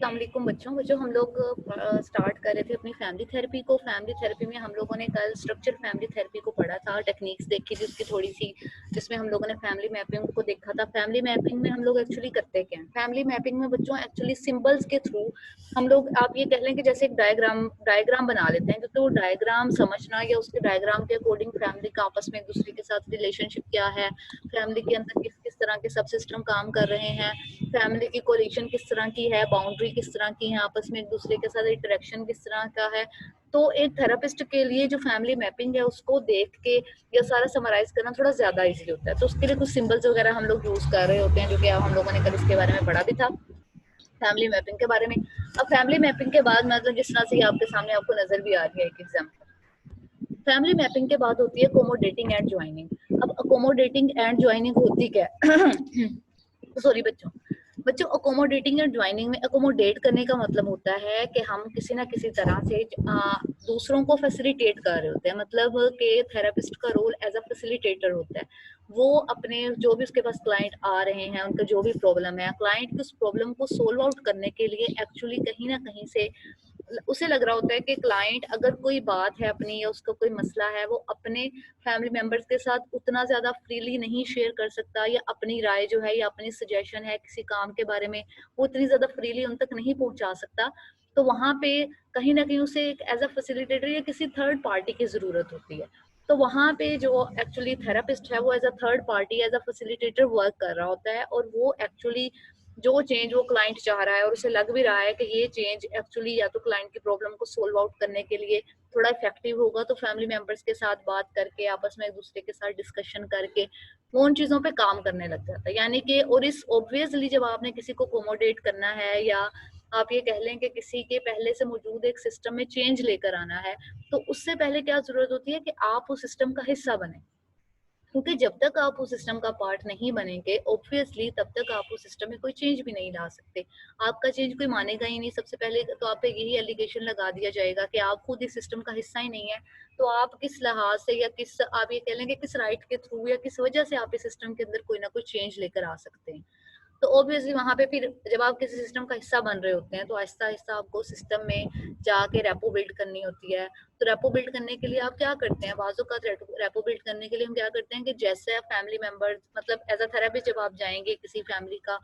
अस्सलाम वालेकुम बच्चों हम लोग स्टार्ट कर रहे थे अपनी फैमिली थेरेपी को। फैमिली थेरेपी में हम लोगों ने कल स्ट्रक्चर फैमिली थेरेपी को पढ़ा था, टेक्निक्स देखी थी उसकी थोड़ी सी, जिसमें हम लोगों ने फैमिली मैपिंग को देखा था। फैमिली मैपिंग में हम लोग एक्चुअली करते क्या हैं? फैमिली मैपिंग में बच्चों एक्चुअली सिंबल्स के थ्रू हम लोग, आप ये कह लें कि जैसे एक डायग्राम बना लेते हैं, क्योंकि वो डायग्राम समझना या उसके डायग्राम के अकॉर्डिंग फैमिली का आपस में एक दूसरे के साथ रिलेशनशिप क्या है, फैमिली के अंदर किस किस तरह के सब सिस्टम काम कर रहे हैं, फैमिली की कोलिशन किस तरह की है, बाउंड्री किस तरह की है, आपस में एक दूसरे के साथ इंटरेक्शन किस तरह का है। तो एक थेरेपिस्ट के लिए जो फैमिली मैपिंग है उसको देख के या सारा समराइज करना थोड़ा ज्यादा इजी होता है। तो उसके लिए कुछ सिंबल्स वगैरह हम लोग यूज कर रहे होते हैं, जो कि हम लोगों ने कल इसके बारे में पढ़ा भी था, फैमिली मैपिंग के बारे में। अब फैमिली मैपिंग के बाद मतलब जिस तरह से आपके सामने आपको नजर भी आ रही है एक एग्जाम्पल, फैमिली मैपिंग के बाद होती है अकोमोडेटिंग एंड ज्वाइनिंग। अब अकोमोडेटिंग एंड ज्वाइनिंग होती क्या है? सॉरी बच्चों अकोमोडेटिंग एंड ज्वाइनिंग में अकोमोडेट करने का मतलब होता है कि हम किसी ना किसी तरह से दूसरों को फैसिलिटेट कर रहे होते हैं। मतलब कि थेरेपिस्ट का रोल एज अ फैसिलिटेटर होता है। वो अपने जो भी उसके पास क्लाइंट आ रहे हैं, उनका जो भी प्रॉब्लम है, क्लाइंट की उस प्रॉब्लम को सोल्व आउट करने के लिए एक्चुअली कहीं ना कहीं से उसे लग रहा होता है कि क्लाइंट अगर कोई बात है अपनी या उसका कोई मसला है, वो अपने फैमिली मेंबर्स के साथ उतना ज्यादा फ्रीली नहीं शेयर कर सकता, या अपनी राय जो है या अपनी सजेशन है किसी काम के बारे में वो उतनी ज्यादा फ्रीली उन तक नहीं पहुंचा सकता। तो वहां पे कहीं ना कहीं उसे एक एज अ फैसिलिटेटर या किसी थर्ड पार्टी की जरूरत होती है। तो वहां पे जो एक्चुअली थेरापिस्ट है वो as a third party as a facilitator work कर रहा होता है, और वो एक्चुअली जो चेंज वो क्लाइंट चाह रहा है और उसे लग भी रहा है कि ये चेंज एक्चुअली या तो क्लाइंट की प्रॉब्लम को सोल्व आउट करने के लिए थोड़ा इफेक्टिव होगा, तो फैमिली मेंबर्स के साथ बात करके आपस में एक दूसरे के साथ डिस्कशन करके वो उन चीजों पे काम करने लग जाता है। यानी कि और इस ऑब्वियसली जब आपने किसी को अकोमोडेट करना है, या आप ये कह लें कि किसी के पहले से मौजूद एक सिस्टम में चेंज लेकर आना है, तो उससे पहले क्या जरूरत होती है कि आप उस सिस्टम का हिस्सा बने। क्योंकि जब तक आप उस सिस्टम का पार्ट नहीं बनेंगे ऑब्वियसली तब तक आप उस सिस्टम में कोई चेंज भी नहीं ला सकते। आपका चेंज कोई मानेगा ही नहीं। सबसे पहले तो आप पे यही एलिगेशन लगा दिया जाएगा कि आप खुद इस सिस्टम का हिस्सा ही नहीं है। तो आप किस लिहाज से या किस आप ये कह लेंगे किस राइट के थ्रू या किस वजह से आप इस सिस्टम के अंदर कोई ना कोई चेंज लेकर आ सकते हैं। तो ऑब्वियसली वहां पे फिर जब आप किसी सिस्टम का हिस्सा बन रहे होते हैं तो आहिस्ता आहिस्ता आपको सिस्टम में जाके रेपो बिल्ड करनी होती है। तो रेपो बिल्ड करने के लिए आप क्या करते हैं, बाजू का रेपो बिल्ड करने के लिए हम क्या करते हैं कि जैसे फैमिली मेंबर मतलब एज अ थेरेपिस्ट जब आप जाएंगे किसी फैमिली का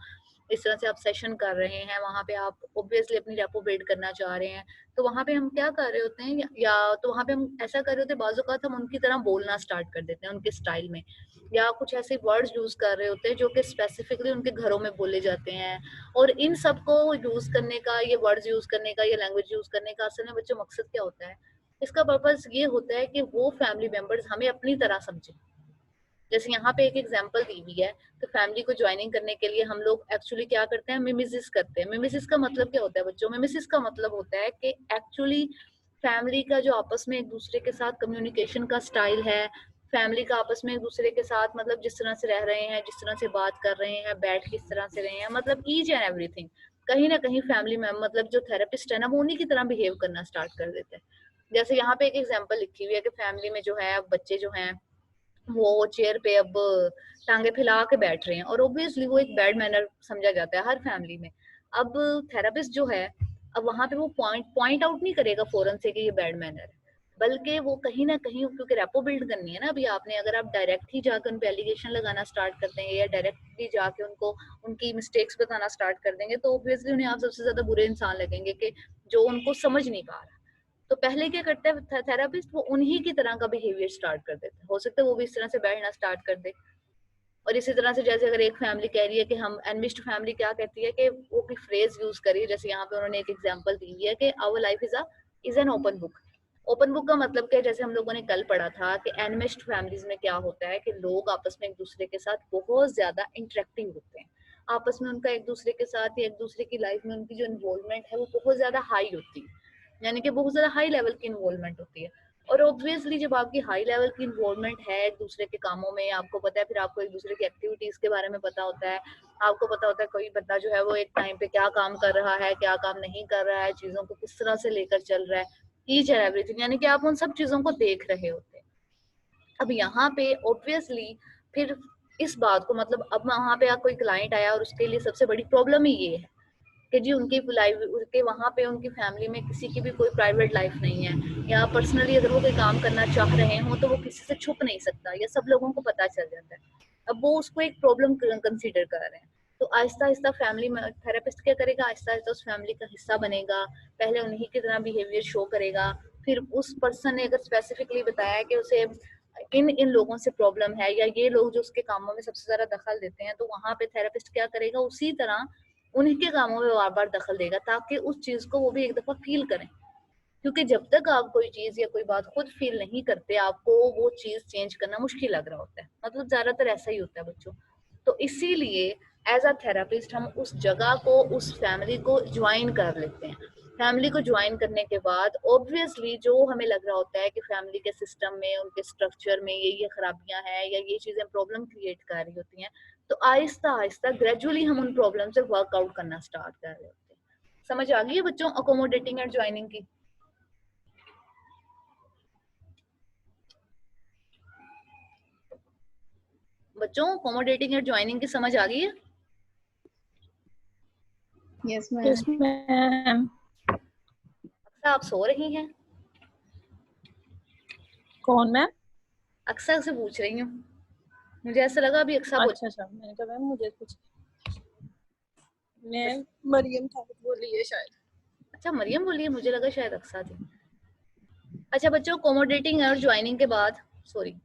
इस तरह से आप सेशन कर रहे हैं, वहां पे आप ऑब्वियसली अपनी रेपो बिल्ड करना चाह रहे हैं, तो वहां पे हम क्या कर रहे होते हैं या तो वहां पे हम ऐसा कर रहे होते हैं बाजू का हम उनकी तरह बोलना स्टार्ट कर देते हैं उनके स्टाइल में, या कुछ ऐसे वर्ड्स यूज कर रहे होते हैं जो कि स्पेसिफिकली उनके घरों में बोले जाते हैं। और इन सब को यूज करने का, ये वर्ड्स यूज करने का, ये लैंग्वेज यूज करने का असल में बच्चों मकसद क्या होता है? इसका पर्पस ये होता है कि वो फैमिली मेंबर्स हमें अपनी तरह समझें। जैसे यहाँ पे एक एग्जांपल दी हुई है, तो फैमिली को ज्वाइनिंग करने के लिए हम लोग एक्चुअली क्या करते हैं, मिमेसिस करते हैं। मिमेसिस का मतलब क्या होता है बच्चों? मिमेसिस का मतलब होता है कि एक्चुअली फैमिली का जो आपस में एक दूसरे के साथ कम्युनिकेशन का स्टाइल है, फैमिली का आपस में एक दूसरे के साथ मतलब जिस तरह से रह रहे हैं, जिस तरह से बात कर रहे हैं, बैठ किस तरह से रहे हैं, मतलब ईच एंड एवरीथिंग कहीं ना कहीं फैमिली में मतलब जो थेरेपिस्ट है ना वो उन्हीं की तरह बिहेव करना स्टार्ट कर देते हैं। जैसे यहाँ पे एक एग्जांपल लिखी हुई है कि फैमिली में जो है बच्चे जो हैं वो चेयर पे अब टांगे फैला के बैठ रहे हैं, और ऑब्वियसली वो एक बैड मैनर समझा जाता है हर फैमिली में। अब थेरेपिस्ट जो है, अब वहां पे वो पॉइंट आउट नहीं करेगा फौरन से कि ये बैड मैनर है, बल्कि वो कहीं ना कहीं क्योंकि रेपो बिल्ड करनी है ना अभी आपने, अगर आप डायरेक्ट ही जाकर उन पे एलिगेशन लगाना स्टार्ट कर देंगे या डायरेक्टली जाके उनको उनकी मिस्टेक्स बताना स्टार्ट कर देंगे, तो ऑब्वियसली उन्हें आप सबसे ज्यादा बुरे इंसान लगेंगे कि जो उनको समझ नहीं पा रहा। तो पहले क्या करता है थेरापिस्ट, वो उन्हीं की तरह का बिहेवियर स्टार्ट कर देता है। हो सकता है वो भी इस तरह से बैठना स्टार्ट कर दे। और इसी तरह से जैसे अगर एक फैमिली कह रही है कि हम एनमिस्ट फैमिली क्या कहती है कि वो कोई फ्रेज यूज करी, जैसे यहाँ पे उन्होंने एक एग्जांपल दी हुई है कि our life is an open book. Open book का मतलब क्या है? जैसे हम लोगों ने कल पढ़ा था कि एनिमिस्ट फैमिलीज में क्या होता है कि लोग आपस में एक दूसरे के साथ बहुत ज्यादा इंटरेक्टिव होते हैं। आपस में उनका एक दूसरे के साथ या एक दूसरे की लाइफ में उनकी जो इन्वॉल्वमेंट है वो बहुत ज्यादा हाई होती है, यानी कि बहुत ज्यादा हाई लेवल की इन्वॉल्वमेंट होती है। और ऑब्वियसली जब आपकी हाई लेवल की इन्वॉल्वमेंट है एक दूसरे के कामों में, आपको पता है, फिर आपको एक दूसरे की एक्टिविटीज के बारे में पता होता है, आपको पता होता है कोई बंदा जो है वो एक टाइम पे क्या काम कर रहा है, क्या काम नहीं कर रहा है, चीजों को किस तरह से लेकर चल रहा है, ईच एंड एवरीथिंग, यानी कि आप उन सब चीजों को देख रहे होते हैं। अब यहाँ पे ऑब्वियसली फिर इस बात को मतलब अब वहां पे कोई क्लाइंट आया और उसके लिए सबसे बड़ी प्रॉब्लम ही ये है कि जी उनकी लाइफ उनके वहाँ पे उनकी फैमिली में किसी की भी कोई प्राइवेट लाइफ नहीं है, या पर्सनली अगर वो कोई काम करना चाह रहे हो तो वो किसी से छुप नहीं सकता, या सब लोगों को पता चल जाता है। अब वो उसको एक प्रॉब्लम कंसीडर कर रहे हैं। तो आहिस्ता आहिस्ता फैमिली थेरेपिस्ट क्या करेगा, आहिस्ता आहिस्ता उस फैमिली का हिस्सा बनेगा, पहले उन्हीं की तरह बिहेवियर शो करेगा। फिर उस पर्सन ने अगर स्पेसिफिकली बताया कि उसे इन इन लोगों से प्रॉब्लम है, या ये लोग जो उसके कामों में सबसे ज्यादा दखल देते हैं, तो वहां पे थेरेपिस्ट क्या करेगा, उसी तरह उन्हीं के कामों में बार बार दखल देगा, ताकि उस चीज को वो भी एक दफा फील करें। क्योंकि जब तक आप कोई चीज या कोई बात खुद फील नहीं करते, आपको वो चीज चेंज करना मुश्किल लग रहा होता है। मतलब ज्यादातर ऐसा ही होता है बच्चों। तो इसीलिए एज अ थेरापिस्ट हम उस जगह को, उस फैमिली को ज्वाइन कर लेते हैं। फैमिली को ज्वाइन करने के बाद ऑब्वियसली जो हमें लग रहा होता है कि फैमिली के सिस्टम में, उनके स्ट्रक्चर में ये खराबियां हैं, या ये चीजें प्रॉब्लम क्रिएट कर रही होती हैं, तो आहिस्ता आहिस्ता ग्रेजुअली हम उन प्रॉब्लम से वर्कआउट करना स्टार्ट कर रहे होते हैं। समझ आ गई है बच्चों अकोमोडेटिंग एंड ज्वाइनिंग की? बच्चों अकोमोडेटिंग एंड ज्वाइनिंग की समझ आ गई है? Yes yes ma'am. मैम। अक्सर आप सो रही हैं? कौन मैम? अक्सर से पूछ रही हूँ, मुझे ऐसा लगा अभी अक्सर अच्छा अच्छा, मैंने कहा मैम मुझे कुछ, मैं मरियम था बोली है शायद। अच्छा मरियम बोली है, मुझे लगा शायद अक्सर थी। अच्छा बच्चों अकोमोडेटिंग और ज्वाइनिंग के बाद, सॉरी,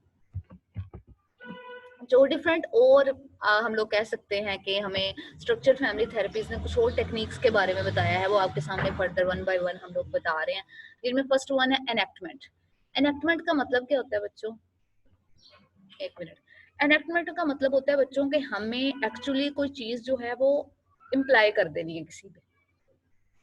जो डिफरेंट और हम लोग कह सकते हैं कि हमें स्ट्रक्चर फैमिली थेरेपीज ने कुछ और टेक्निक्स के बारे में बताया है, वो आपके सामने फर्दर वन बाय वन हम लोग बता रहे हैं। जिनमें फर्स्ट वन है एनेक्टमेंट। एनेक्टमेंट का मतलब क्या होता है बच्चों? एक मिनट। एनेक्टमेंट का मतलब होता है बच्चों के हमें एक्चुअली कोई चीज जो है वो इम्प्लाई कर देनी है किसी पे,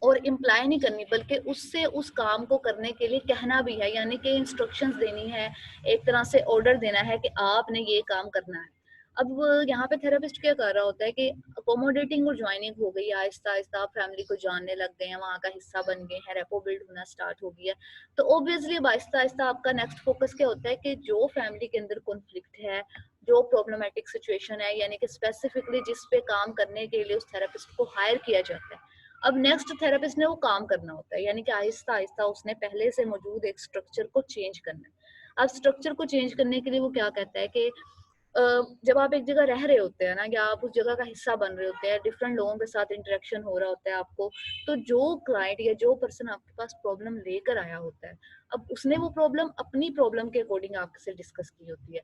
और इम्प्लाई नहीं करनी बल्कि उससे उस काम को करने के लिए कहना भी है, यानी कि इंस्ट्रक्शंस देनी है, एक तरह से ऑर्डर देना है कि आपने ये काम करना है। अब यहाँ पे थेरेपिस्ट क्या कर रहा होता है कि अकोमोडेटिंग और ज्वाइनिंग हो गई, आहिस्ता आहिस्ता आप फैमिली को जानने लग गए हैं, वहाँ का हिस्सा बन गए हैं, रेपो बिल्ड होना स्टार्ट हो गया। तो ऑब्वियसली अब आहिस्ता आहिस्ता आपका नेक्स्ट फोकस क्या होता है कि जो फैमिली के अंदर कॉन्फ्लिक्ट है, जो प्रॉब्लमेटिक सिचुएशन है, यानी कि स्पेसिफिकली जिस पे काम करने के लिए उस थेरेपिस्ट को हायर किया जाता है, अब नेक्स्ट थेरेपिस्ट ने वो काम करना होता है, यानी कि आहिस्ता आहिस्ता उसने पहले से मौजूद एक स्ट्रक्चर को चेंज करना है। अब स्ट्रक्चर को चेंज करने के लिए वो क्या कहता है कि जब आप एक जगह रह रहे होते हैं ना, या आप उस जगह का हिस्सा बन रहे होते हैं, डिफरेंट लोगों के साथ इंटरेक्शन हो रहा होता है आपको, तो जो क्लाइंट या जो पर्सन आपके पास प्रॉब्लम लेकर आया होता है, अब उसने वो प्रॉब्लम अपनी प्रॉब्लम के अकॉर्डिंग आपसे डिस्कस की होती है।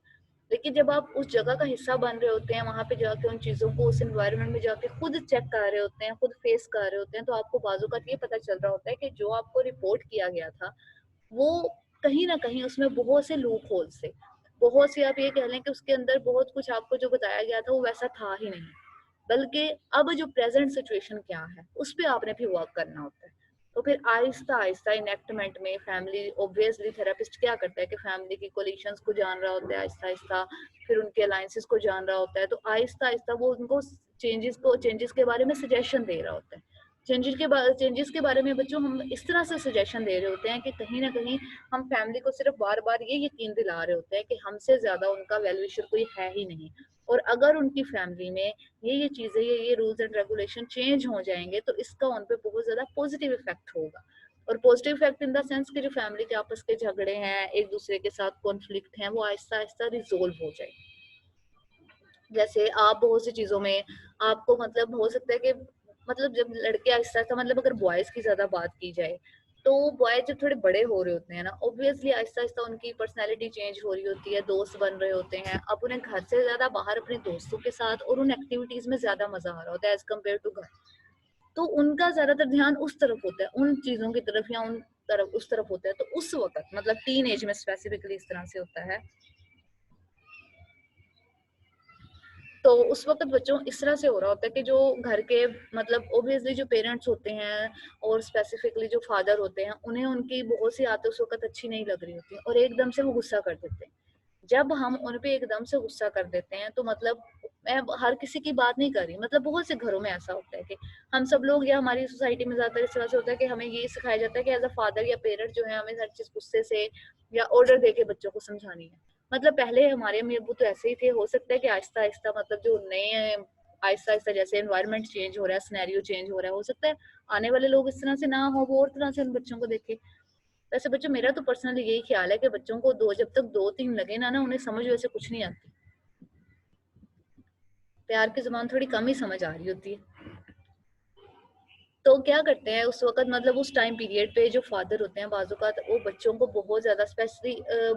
लेकिन जब आप उस जगह का हिस्सा बन रहे होते हैं, वहां पे जाके उन चीजों को, उस एनवायरनमेंट में जाके खुद चेक कर रहे होते हैं, खुद फेस कर रहे होते हैं, तो आपको बाजू का ये पता चल रहा होता है कि जो आपको रिपोर्ट किया गया था वो कहीं ना कहीं उसमें बहुत से लूप होल्स थे, बहुत सी, आप ये कह लें कि उसके अंदर बहुत कुछ आपको जो बताया गया था वो वैसा था ही नहीं। बल्कि अब जो प्रेजेंट सिचुएशन क्या है उस पर आपने भी वर्क करना होता है। तो फिर आहिस्ता आहिस्ता इनेक्टमेंट में फैमिली, ऑब्वियसली थेरेपिस्ट क्या करता है कि फैमिली की कोलिशंस को जान रहा होता है आहिस्ता आहिस्ता, फिर उनके अलायंसेस को जान रहा होता है, तो आहिस्ता आहिस्ता वो उनको चेंजेस के बारे में सजेशन दे रहा होता है। चेंजेस के बारे में बच्चों हम इस तरह से सजेशन दे रहे होते हैं कि कहीं ना कहीं हम फैमिली को सिर्फ बार बार ये यकीन दिला रहे होते हैं कि हमसे ज्यादा उनका वेलविशर कोई है ही नहीं, और अगर उनकी फैमिली में ये चीजें, ये रूल्स एंड रेगुलेशन चेंज हो जाएंगे तो इसका उन पे बहुत ज्यादा पॉजिटिव इफेक्ट होगा। और positive effect in the sense कि जो फैमिली के आपस के झगड़े हैं, एक दूसरे के साथ कॉन्फ्लिक्ट हैं, वो आहिस्ता आहिस्ता रिजोल्व हो जाए। जैसे आप बहुत सी चीजों में आपको मतलब हो सकता है कि मतलब जब लड़के आहिस्ता आहिस्ता, मतलब अगर बॉयज की ज्यादा बात की जाए, तो बॉयज जब थोड़े बड़े हो रहे होते हैं ना, ऑब्वियसली आहिस्ता आहिस्ता उनकी पर्सनैलिटी चेंज हो रही होती है, दोस्त बन रहे होते हैं, अब उन्हें घर से ज्यादा बाहर अपने दोस्तों के साथ और उन एक्टिविटीज में ज्यादा मजा आ रहा होता है एज कम्पेयर टू घर। तो उनका ज्यादातर ध्यान उस तरफ होता है, उन चीजों की तरफ या उन तरफ उस तरफ होता है। तो उस वक्त मतलब टीन एज में स्पेसिफिकली इस तरह से होता है। तो उस वक्त बच्चों इस तरह से हो रहा होता है कि जो घर के मतलब ऑब्वियसली जो पेरेंट्स होते हैं और स्पेसिफिकली जो फादर होते हैं, उन्हें उनकी बहुत सी आदतें उस वक्त अच्छी नहीं लग रही होती और एकदम से वो गुस्सा कर देते हैं। जब हम उन पे एकदम से गुस्सा कर देते हैं तो मतलब, मैं हर किसी की बात नहीं कर रही, मतलब बहुत से घरों में ऐसा होता है कि हम सब लोग या हमारी सोसाइटी में ज्यादातर इस तरह से होता है कि हमें ये सिखाया जाता है कि एज अ फादर या पेरेंट जो है हमें हर चीज गुस्से से या ऑर्डर देके बच्चों को समझानी है। मतलब पहले हमारे अम्मी अब्बू तो ऐसे ही थे, हो सकता है कि आहिस्ता आहिस्ता मतलब जो नए आहिस्ता आहिस्ता जैसे एनवायरनमेंट चेंज हो रहा है, सिनेरियो चेंज हो रहा है, हो सकता है आने वाले लोग इस तरह से ना हो, वो और तरह से उन बच्चों को देखे। वैसे बच्चों, मेरा तो पर्सनली यही ख्याल है कि बच्चों को दो जब तक 2-3 लगे ना ना उन्हें समझ वैसे कुछ नहीं आती। प्यार की ज़ुबान थोड़ी कम ही समझ आ रही होती है। तो क्या करते हैं उस वक़्त, मतलब उस टाइम पीरियड पे जो फादर होते हैं बाज़ औक़ात वो बच्चों को बहुत ज़्यादा, स्पेशली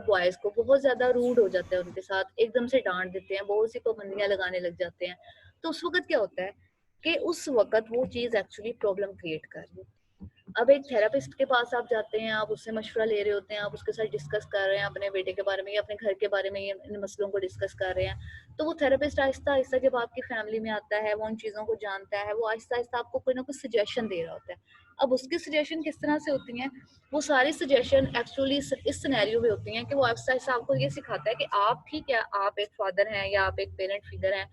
बॉयज़ को बहुत ज़्यादा रूड हो जाते हैं उनके साथ, एकदम से डाँट देते हैं, बहुत सी पाबंदियाँ लगाने लग जाते हैं। तो उस वक़्त क्या होता है कि उस वक़्त वो चीज़ एक्चुअली प्रॉब्लम क्रिएट कर रही है। अब एक थेरेपिस्ट के पास आप जाते हैं, आप उससे मशवरा ले रहे होते हैं, आप उसके साथ डिस्कस कर रहे हैं अपने बेटे के बारे में या अपने घर के बारे में, ये इन मसलों को डिस्कस कर रहे हैं। तो वो थेरेपिस्ट आहिस्ता-आहिस्ता जब आपकी फैमिली में आता है, वो उन चीज़ों को जानता है, वो आहिस्ता-आहिस्ता आपको कोई ना कोई सजेशन दे रहा होता है। अब उसकी सजेशन किस तरह से होती हैं, वो सारी सजेशन एक्चुअली इस सिनेरियो में होती हैं कि वो आहिस्ता-आहिस्ता आपको ये सिखाता है कि आप ठीक है, आप एक फादर हैं या आप एक पेरेंट फिगर हैं,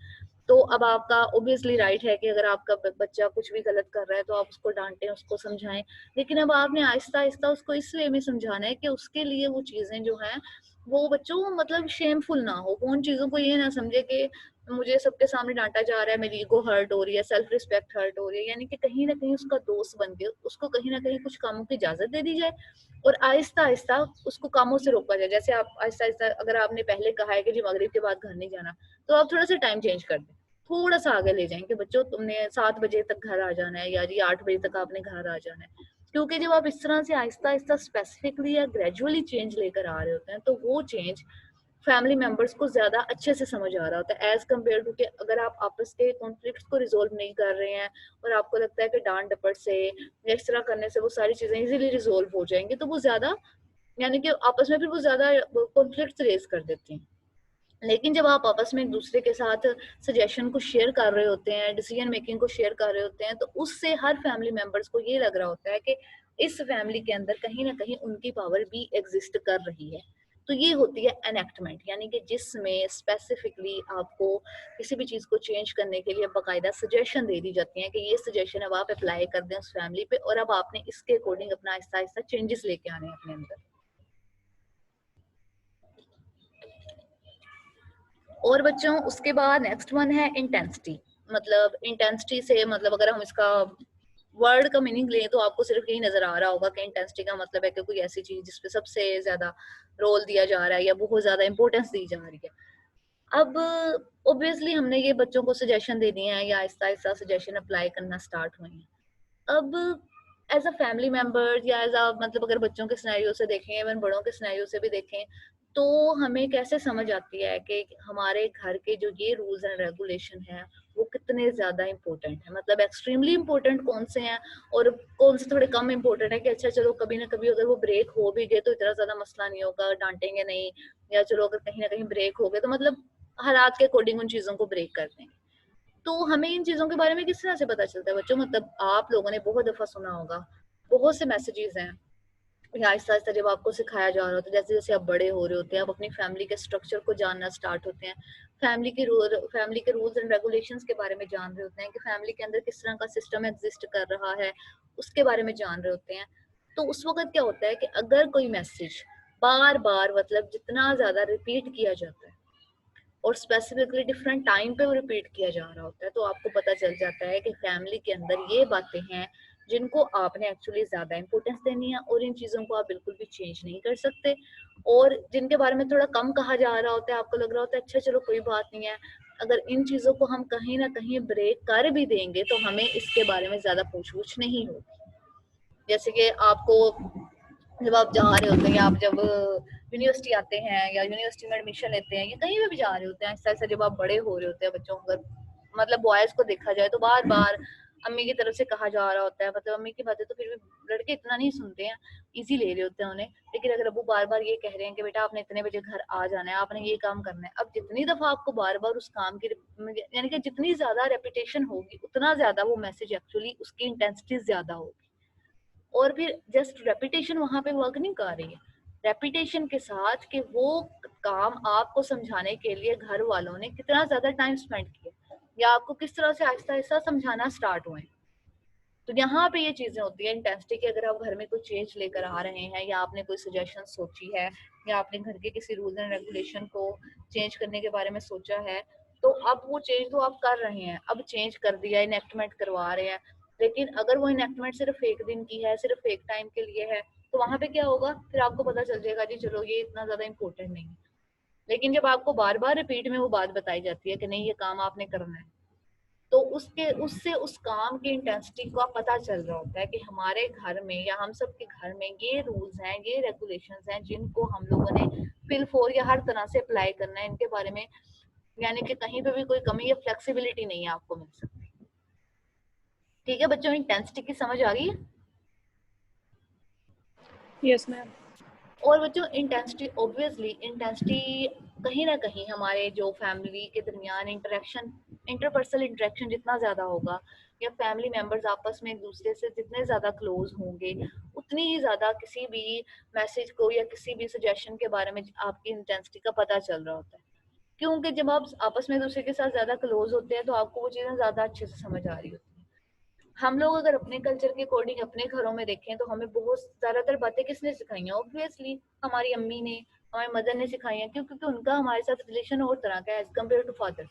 तो अब आपका ऑब्वियसली राइट है कि अगर आपका बच्चा कुछ भी गलत कर रहा है तो आप उसको डांटें, उसको समझाएं। लेकिन अब आपने आहिस्ता आहिस्ता उसको इस वे में समझाना है कि उसके लिए वो चीजें जो हैं वो बच्चों मतलब शेमफुल ना हो, वो उन चीजों को ये ना समझे कि मुझे सबके सामने डांटा जा रहा है, मेरी ईगो हर्ट हो रही है, सेल्फ रिस्पेक्ट हर्ट हो रही है। यानी कि कहीं ना कहीं उसका दोस्त बन के उसको कहीं ना कहीं कुछ कामों की इजाजत दे दी जाए और आहिस्ता आहिस्ता उसको कामों से रोका जाए। जैसे आप आहिस्ता आहिस्ता, अगर आपने पहले कहा है कि जी मगरिब के बाद घर नहीं जाना, तो आप थोड़ा सा टाइम चेंज कर दें, थोड़ा सा आगे ले जाएं कि बच्चों तुमने 7 बजे तक घर आ जाना है या जी 8 बजे तक आपने घर आ जाना है। क्योंकि जब आप इस तरह से आहिस्ता आहिस्ता स्पेसिफिकली या ग्रेजुअली चेंज लेकर आ रहे होते हैं तो वो चेंज फैमिली मेंबर्स को ज्यादा अच्छे से समझ आ रहा होता है, एज कम्पेयर टू कि अगर आप आपस के कॉन्फ्लिक्ट्स को रिजोल्व नहीं कर रहे हैं और आपको लगता है कि डांट डपट से या इस तरह करने से वो सारी चीजें इजीली रिजोल्व हो जाएंगी, तो वो ज्यादा, यानी कि आपस में फिर वो ज्यादा कॉन्फ्लिक्ट्स रेज कर देते हैं। लेकिन जब आप आपस में एक दूसरे के साथ सजेशन को शेयर कर रहे होते हैं, डिसीजन मेकिंग को शेयर कर रहे होते हैं, तो उससे हर फैमिली मेंबर्स को ये लग रहा होता है कि इस फैमिली के अंदर कहीं ना कहीं उनकी पावर भी एग्जिस्ट कर रही है। तो ये होती है एनेक्टमेंट, यानी कि जिसमें स्पेसिफिकली आपको किसी भी चीज को चेंज करने के लिए बाकायदा सजेशन दे दी जाती है कि ये सजेशन अब आप अप्लाई कर दें उस फैमिली पे और अब आपने इसके अकॉर्डिंग अपना आहिस्ता आहिस्ता चेंजेस लेके आने हैं अपने अंदर। और बच्चों उसके बाद नेक्स्ट वन है इंटेंसिटी। मतलब इंटेंसिटी से मतलब अगर हम इसका वर्ड का मीनिंग लें तो आपको सिर्फ यही नजर आ रहा होगा कि इंटेंसिटी का मतलब है कि कोई ऐसी चीज जिसपे सबसे ज्यादा रोल दिया जा रहा है या बहुत ज्यादा इंपॉर्टेंस दी जा रही है। अब ऑब्वियसली हमने ये बच्चों को सजेशन दे दिए हैं या आहिस्ता आहिस्ता सजेशन अप्लाई करना स्टार्ट हुए हैं। अब एज अ फैमिली मेंबर या एज अ, मतलब अगर बच्चों के सिनेरियो से देखें, इवन बड़ों के सिनेरियो से भी देखें, तो हमें कैसे समझ आती है कि हमारे घर के जो ये रूल्स एंड रेगुलेशन हैं वो कितने ज्यादा इंपॉर्टेंट है, मतलब एक्सट्रीमली इंपॉर्टेंट कौन से हैं और कौन से थोड़े कम इंपॉर्टेंट है कि अच्छा चलो कभी ना कभी अगर वो ब्रेक हो भी गए तो इतना ज्यादा मसला नहीं होगा, डांटेंगे नहीं, या चलो अगर कहीं ना कहीं ब्रेक हो गए तो मतलब हालात के अकॉर्डिंग उन चीजों को ब्रेक कर देंगे। तो हमें इन चीजों के बारे में किस तरह से पता चलता है बच्चों, मतलब आप लोगों ने बहुत दफा सुना होगा, बहुत से मैसेजेस हैं या आहिस्ता आहिस्ता जब आपको सिखाया जा रहा होता है, जैसे जैसे आप बड़े हो रहे होते हैं, आप अपनी फैमिली के स्ट्रक्चर को जानना स्टार्ट होते हैं, फैमिली के रूल्स एंड रेगुलेशंस के बारे में जान रहे होते हैं कि फैमिली के अंदर किस तरह का सिस्टम एग्जिस्ट कर रहा है, उसके बारे में जान रहे होते हैं। तो उस वक्त क्या होता है कि अगर कोई मैसेज बार बार, मतलब जितना ज्यादा रिपीट किया जाता है और स्पेसिफिकली डिफरेंट टाइम पे वो रिपीट किया जा रहा होता है, तो आपको पता चल जाता है कि फैमिली के अंदर ये बातें हैं जिनको आपने एक्चुअली ज्यादा इंपॉर्टेंस देनी है और इन चीजों को आप बिल्कुल भी चेंज नहीं कर सकते, और जिनके बारे में थोड़ा कम कहा जा रहा होता है, आपको लग रहा होता है अच्छा चलो कोई बात नहीं है, अगर इन चीजों को हम कहीं ना कहीं ब्रेक कर भी देंगे तो हमें इसके बारे में ज्यादा पूछ नहीं होगी। जैसे कि आपको जब आप जा रहे होते हैं या आप जब यूनिवर्सिटी आते हैं या यूनिवर्सिटी में एडमिशन लेते हैं या कहीं पे भी जा रहे होते हैं, ऐसा ऐसा जब आप बड़े हो रहे होते हैं बच्चों, अगर मतलब बॉयज को देखा जाए तो बार बार अम्मी की तरफ से कहा जा रहा होता है, मतलब अम्मी की बातें तो फिर भी लड़के इतना नहीं सुनते हैं, इजी ले रहे होते हैं उन्हें। लेकिन अगर अबू बार बार ये कह रहे हैं कि बेटा आपने इतने बजे घर आ जाना है, आपने ये काम करना है, अब जितनी दफा आपको बार बार उस काम की, यानी कि जितनी ज्यादा रेपिटेशन होगी उतना ज्यादा वो मैसेज एक्चुअली उसकी इंटेंसिटी ज्यादा होगी। और फिर जस्ट रेपिटेशन वहां पे वर्क नहीं कर रही है, रेपिटेशन के साथ कि वो काम आपको समझाने के लिए घर वालों ने कितना ज्यादा टाइम स्पेंड किया या आपको किस तरह से आहिस्ता आहिस्ता समझाना स्टार्ट हुए। तो यहाँ पे ये चीजें होती है इंटेंसिटी की, अगर आप घर में कोई चेंज लेकर आ रहे हैं या आपने कोई सजेशन सोची है या आपने घर के किसी रूल्स एंड रेगुलेशन को चेंज करने के बारे में सोचा है, तो अब वो चेंज तो आप कर रहे हैं, अब चेंज कर दिया, इनेक्टमेंट करवा रहे हैं, लेकिन अगर वो इनेक्टमेंट सिर्फ एक दिन की है, सिर्फ एक टाइम के लिए है, तो वहां पे क्या होगा, फिर आपको पता चल जाएगा जी चलो ये इतना ज्यादा इंपॉर्टेंट नहीं है। लेकिन जब आपको बार बार रिपीट में वो बात बताई जाती है कि नहीं ये काम आपने करना है, तो उसके उससे उस काम की इंटेंसिटी का पता चल रहा होता है कि हमारे घर में या हम सबके घर में ये रूल्स हैं, ये रेगुलेशंस हैं, जिनको हम लोगों ने फिल फोर या हर तरह से अप्लाई करना है, इनके बारे में यानी कि कहीं पे भी कोई कमी या फ्लेक्सिबिलिटी नहीं है आपको मिल सकती। ठीक है बच्चों, इंटेंसिटी की समझ आ गई है? Yes ma'am. और बच्चों इंटेंसिटी, ऑब्वियसली इंटेंसिटी कहीं ना कहीं हमारे जो फैमिली के दरमियान इंटरेक्शन, इंटरपर्सनल इंटरेक्शन जितना ज्यादा होगा, या फैमिली मेंबर्स आपस में एक दूसरे से जितने ज्यादा क्लोज होंगे, उतनी ही ज्यादा किसी भी मैसेज को या किसी भी सजेशन के बारे में आपकी इंटेंसिटी का पता चल रहा होता है। क्योंकि जब आप आपस में एक दूसरे के साथ ज्यादा क्लोज होते हैं तो आपको वो चीजें ज्यादा अच्छे से समझ आ रही होती है। हम लोग अगर अपने कल्चर के अकॉर्डिंग अपने घरों में देखें तो हमें बहुत ज्यादातर बातें किसने सिखाई हैं? ऑब्वियसली हमारी अम्मी ने, हमारी मदर ने सिखाई हैं, क्योंकि उनका हमारे साथ रिलेशन और तरह का है एज कम्पेयर टू फादर।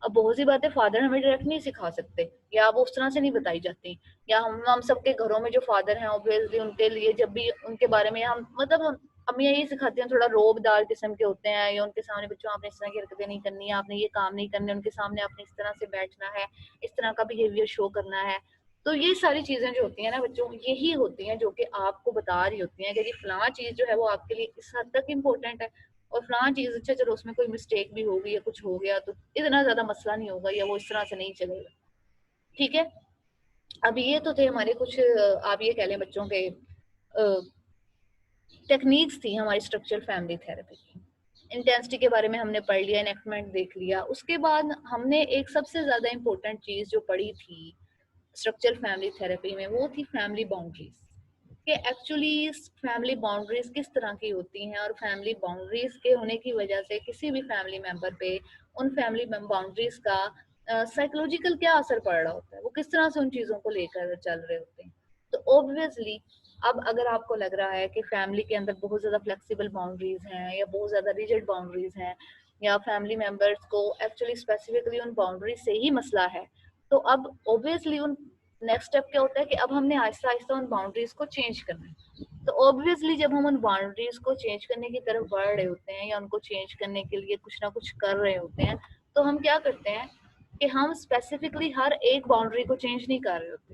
अब बहुत सी बातें फादर हमें डायरेक्ट नहीं सिखा सकते, या वो उस तरह से नहीं बताई जाती, या हम सबके घरों में जो फादर हैं ऑब्वियसली उनके लिए जब भी उनके बारे में हम मतलब हम अम्मियाँ यही सिखाती हैं, थोड़ा रोबदार किस्म के होते हैं, या उनके सामने बच्चों आपने इस तरह की हरकतें नहीं करनी है, आपने ये काम नहीं करने, उनके सामने आपने इस तरह से बैठना है, इस तरह का बिहेवियर शो करना है। तो ये सारी चीजें जो होती है ना बच्चों, यही होती हैं जो कि आपको बता रही होती हैं कि फलां चीज जो है वो आपके लिए इस हद तक इम्पोर्टेंट है, और फलां चीज अच्छा चलो उसमें कोई मिस्टेक भी होगी या कुछ हो गया तो इतना ज्यादा मसला नहीं होगा, या वो इस तरह से नहीं चलेगा। ठीक है, अब ये तो थे हमारे कुछ आप ये कह लें बच्चों के टेक्निक्स थी हमारी स्ट्रक्चरल फैमिली थेरेपी की। इंटेंसिटी के बारे में हमने पढ़ लिया, एनेक्टमेंट देख लिया, उसके बाद हमने एक सबसे ज्यादा इंपॉर्टेंट चीज जो पढ़ी थी स्ट्रक्चरल फैमिली थेरेपी में, वो थी फैमिली बाउंड्रीज। कि एक्चुअली फैमिली बाउंड्रीज किस तरह की होती हैं, और फैमिली बाउंड्रीज के होने की वजह से किसी भी फैमिली मेंबर पे उन फैमिली बाउंड्रीज का साइकोलॉजिकल क्या असर पड़ रहा होता है, वो किस तरह से उन चीजों को लेकर चल रहे होते हैं। तो ऑब्वियसली अब अगर आपको लग रहा है कि फैमिली के अंदर बहुत ज्यादा फ्लेक्सिबल बाउंड्रीज हैं या बहुत ज्यादा रिजिड बाउंड्रीज हैं, या फैमिली मेंबर्स को एक्चुअली स्पेसिफिकली उन बाउंड्रीज से ही मसला है, तो अब ऑब्वियसली उन नेक्स्ट स्टेप क्या होता है कि अब हमने आहिस्ता आहिस्ता उन बाउंड्रीज को चेंज करना है। तो ऑब्वियसली जब हम उन बाउंड्रीज को चेंज करने की तरफ बढ़ रहे होते हैं या उनको चेंज करने के लिए कुछ ना कुछ कर रहे होते हैं, तो हम क्या करते हैं कि हम स्पेसिफिकली हर एक बाउंड्री को चेंज नहीं कर रहे होते,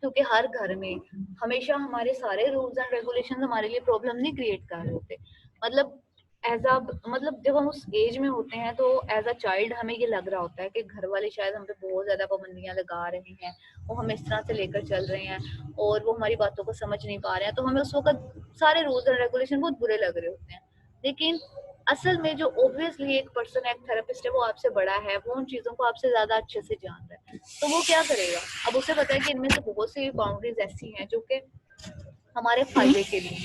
क्योंकि हर घर में हमेशा हमारे सारे रूल्स एंड रेगुलेशन हमारे लिए प्रॉब्लम नहीं क्रिएट कर रहे होते। मतलब एज अ मतलब जब हम उस एज में होते हैं तो एज अ चाइल्ड हमें ये लग रहा होता है कि घर वाले शायद हम पे बहुत ज्यादा पाबंदियां लगा रहे हैं, वो हमें इस तरह से लेकर चल रहे हैं और वो हमारी बातों को समझ नहीं पा रहे हैं, तो हमें उस वक्त सारे रूल्स एंड रेगुलेशन बहुत बुरे लग रहे होते हैं। लेकिन असल में जो ऑब्वियसली एक पर्सन एक थेरेपिस्ट है वो आपसे बड़ा है, वो उन चीजों को आपसे ज्यादा अच्छे से जान रहा है, तो वो क्या करेगा, अब उसे पता है कि इनमें से बहुत सी बाउंड्रीज ऐसी हैं जो कि हमारे फायदे के लिए,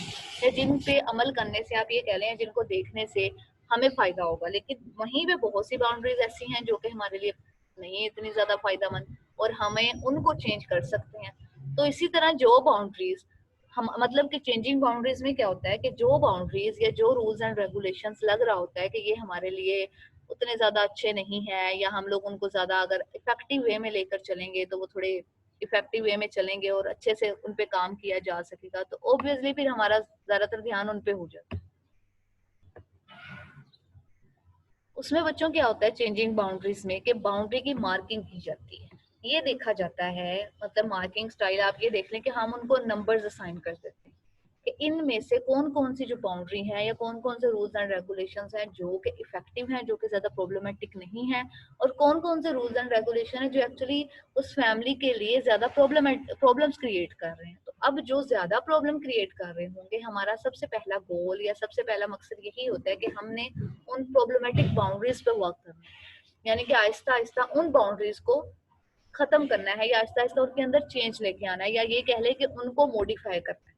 या जिन पे अमल करने से आप ये कह लें जिनको देखने से हमें फायदा होगा, लेकिन वहीं पे बहुत सी बाउंड्रीज ऐसी हैं जो कि हमारे लिए नहीं इतनी ज्यादा फायदेमंद, और हमें उनको चेंज कर सकते हैं। तो इसी तरह जो बाउंड्रीज हम मतलब कि चेंजिंग बाउंड्रीज में क्या होता है कि जो बाउंड्रीज या जो रूल्स एंड रेगुलेशंस लग रहा होता है कि ये हमारे लिए उतने ज्यादा अच्छे नहीं है, या हम लोग उनको ज्यादा अगर इफेक्टिव वे में लेकर चलेंगे तो वो थोड़े इफेक्टिव वे में चलेंगे और अच्छे से उन पे काम किया जा सकेगा, तो ऑब्वियसली फिर हमारा ज्यादातर ध्यान उन पे हो जाता है। उसमें बच्चों क्या होता है चेंजिंग बाउंड्रीज में कि बाउंड्री की मार्किंग की जाती है, ये देखा जाता है, मतलब मार्किंग स्टाइल आप ये देख लें कि हम उनको नंबर्स असाइन कर देते हैं कि इनमें से कौन कौन सी जो बाउंड्री है या कौन कौन से रूल्स एंड रेगुलेशंस हैं जो कि इफेक्टिव हैं, जो कि ज्यादा प्रॉब्लमेटिक नहीं है, और कौन कौन से रूल्स एंड रेगुलेशन है जो एक्चुअली उस फैमिली के लिए ज्यादा प्रॉब्लम्स क्रिएट कर रहे हैं। तो अब जो ज्यादा प्रॉब्लम क्रिएट कर रहे होंगे, हमारा सबसे पहला गोल या सबसे पहला मकसद यही होता है कि हमने उन प्रॉब्लमेटिक बाउंड्रीज पे वर्क करना है, यानी कि आहिस्ता आहिस्ता उन बाउंड्रीज को खत्म करना है, या आहिस्ता आहिस्ता उनके अंदर चेंज लेके आना है, या ये कह ले कि उनको मॉडिफाई करना है।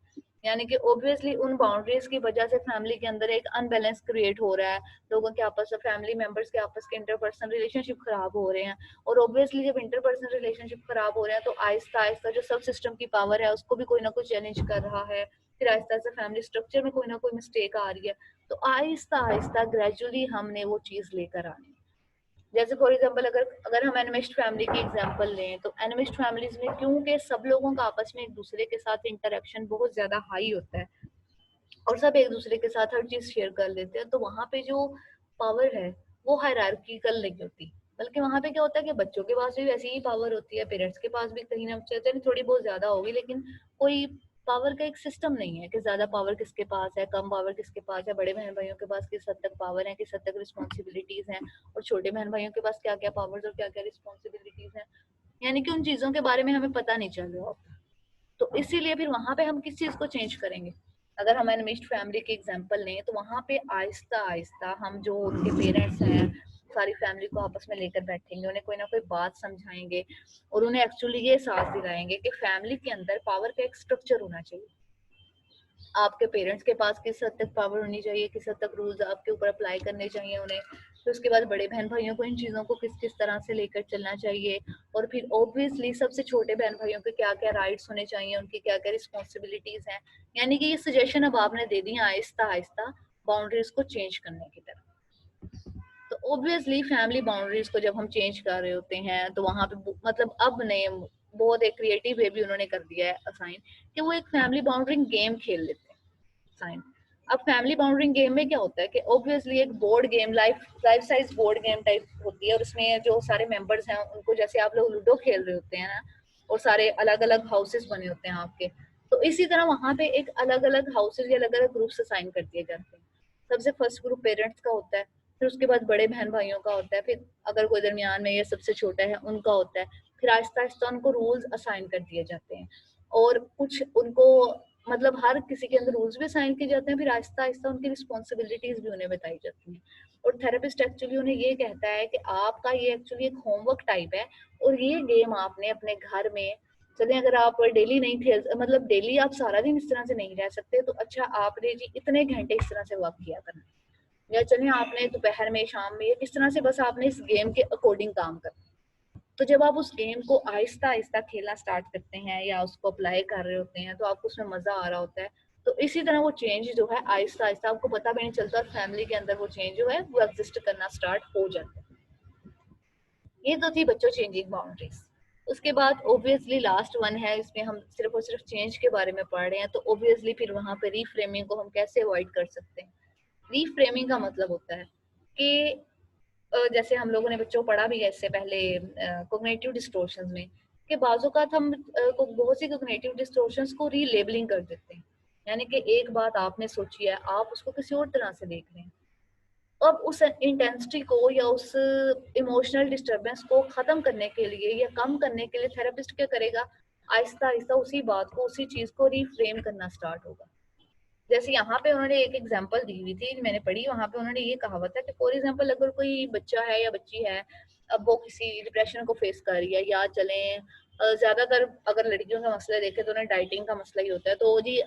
यानी कि ऑब्वियसली उन बाउंड्रीज की वजह से फैमिली के अंदर एक अनबैलेंस क्रिएट हो रहा है, लोगों के आपस में फैमिली मेंबर्स के आपस के इंटरपर्सनल रिलेशनशिप खराब हो रहे हैं, और ऑब्वियसली जब इंटरपर्सनल रिलेशनशिप खराब हो रहे हैं तो आहिस्ता आहिस्ता जो सब सिस्टम की पावर है उसको भी कोई ना कोई चैलेंज कर रहा है, फिर आहिस्ता आहिस्ता फैमिली स्ट्रक्चर में कोई ना कोई मिस्टेक आ रही है, तो आहिस्ता आहिस्ता ग्रेजुअली हमने वो चीज लेकर आनी है। जैसे फॉर एग्जांपल अगर अगर हम एनिमिस्ट फैमिली की एग्जांपल लें, तो एनिमिस्ट फैमिलीज में क्योंकि सब लोगों का आपस में एक दूसरे के साथ इंटरेक्शन बहुत ज्यादा हाई होता है और सब एक दूसरे के साथ हर चीज शेयर कर लेते हैं, तो वहां पे जो पावर है वो हायरार्किकल नहीं होती, बल्कि वहां पे क्या होता है कि बच्चों के पास भी वैसी ही पावर होती है, पेरेंट्स के पास भी कहीं ना चाहते थोड़ी बहुत ज्यादा होगी, लेकिन कोई पावर का एक सिस्टम नहीं है कि ज्यादा पावर किसके पास है, कम पावर किसके पास है, बड़े बहन भाइयों के पास किस हद तक पावर है, किस हद तक रिस्पॉन्सिबिलिटीज हैं, और छोटे बहन भाइयों के पास क्या क्या पावर्स और क्या क्या रिस्पॉन्सिबिलिटीज हैं, यानी कि उन चीजों के बारे में हमें पता नहीं चल रहा होता। तो इसीलिए फिर वहां पे हम किस चीज को चेंज करेंगे, अगर हम एनिमिस्ट फैमिली की एग्जांपल लें, तो वहां पे आहिस्ता आहिस्ता हम जो उनके पेरेंट्स हैं सारी फैमिली को आपस में लेकर बैठेंगे, उन्हें कोई ना कोई बात समझाएंगे और उन्हें एक्चुअली ये एहसास दिलाएंगे कि फैमिली के अंदर पावर का एक स्ट्रक्चर होना चाहिए। आपके पेरेंट्स के पास किस हद तक पावर होनी चाहिए, किस हद तक रूल्स आपके ऊपर अप्लाई करने चाहिए उन्हें, फिर उसके बाद बड़े बहन भाइयों को इन चीज़ों को किस किस तरह से लेकर चलना चाहिए, और फिर ऑब्वियसली सबसे छोटे बहन भाइयों के क्या क्या राइट्स होने चाहिए, उनकी क्या क्या रिस्पॉन्सिबिलिटीज हैं। यानी कि ये सजेशन अब आपने दे दी आहिस्ता आहिस्ता बाउंड्रीज को चेंज करने की तरफ। तो ऑब्वियसली फैमिली बाउंड्रीज को जब हम चेंज कर रहे होते हैं, तो वहां पे मतलब अब ने बहुत एक क्रिएटिव वे भी उन्होंने कर दिया है असाइन, कि वो एक फैमिली बाउंड्रिंग गेम खेल लेते हैं साइन। अब फैमिली बाउंड्रिंग गेम में क्या होता है कि ऑब्वियसली एक board game life life size board game type होती है, और उसमें जो सारे मेंबर्स हैं उनको जैसे आप लोग लूडो खेल रहे होते हैं ना, और सारे अलग अलग हाउसेस बने होते हैं आपके, तो इसी तरह वहां पे एक अलग अलग हाउसेस या अलग अलग ग्रुप्स असाइन कर दिए जाते हैं। सबसे फर्स्ट ग्रुप पेरेंट्स का होता है, फिर उसके बाद बड़े बहन भाइयों का होता है, फिर अगर कोई दरमियान में या सबसे छोटा है उनका होता है, फिर आहिस्ता आहिस्ता उनको रूल्स असाइन कर दिए जाते हैं, और कुछ उनको मतलब हर किसी के अंदर रूल्स भी साइन किए जाते हैं, फिर आहिस्ता आहिस्ता उनकी रिस्पॉन्सिबिलिटीज भी उन्हें बताई जाती हैं। और थेरेपिस्ट एक्चुअली उन्हें ये कहता है कि आपका ये एक्चुअली एक होमवर्क टाइप है, और ये गेम आपने अपने घर में, चलिए अगर आप डेली नहीं खेल मतलब डेली आप सारा दिन इस तरह से नहीं रह सकते, तो अच्छा आपने जी इतने घंटे इस तरह से वर्क किया करना, या चलिए आपने दोपहर में शाम में इस तरह से बस आपने इस गेम के अकॉर्डिंग काम करना। तो जब आप उस गेम को आहिस्ता आहिस्ता खेलना स्टार्ट करते हैं या उसको अप्लाई कर रहे होते हैं, तो आपको उसमें मजा आ रहा होता है, तो इसी तरह वो चेंज जो है आहिस्ता आहिस्ता आपको पता भी नहीं चलता, और फैमिली के अंदर वो चेंज जो है वो एग्जिस्ट करना स्टार्ट हो जाता है। ये तो थी बच्चों चेंजिंग बाउंड्रीज। उसके बाद ऑब्वियसली लास्ट वन है, इसमें हम सिर्फ और सिर्फ चेंज के बारे में पढ़ रहे हैं, तो ऑब्वियसली फिर वहां पे रीफ्रेमिंग को हम कैसे अवॉइड कर सकते हैं। रीफ्रेमिंग का मतलब होता है कि जैसे हम लोगों ने बच्चों को पढ़ा भी है इससे पहले कोग्निटिव डिस्टोर्शंस में, कि बाजू का हम बहुत सी कोग्निटिव डिस्टोर्शंस को रीलेबलिंग कर देते हैं, यानी कि एक बात आपने सोची है आप उसको किसी और तरह से देख रहे हैं। अब उस इंटेंसिटी को या उस इमोशनल डिस्टरबेंस को खत्म करने के लिए या कम करने के लिए थेरेपिस्ट क्या करेगा, आहिस्ता आहिस्ता उसी बात को उसी चीज को रीफ्रेम करना स्टार्ट होगा। जैसे यहाँ पे उन्होंने एक एग्जांपल दी हुई थी मैंने पढ़ी, वहां पे उन्होंने ये कहा हुआ था कि फॉर एग्जांपल अगर कोई बच्चा है या बच्ची है, अब वो किसी डिप्रेशन को फेस कर रही है, या चले ज्यादातर अगर लड़कियों का मसला देखे तो उन्हें डाइटिंग का मसला ही होता है, तो जी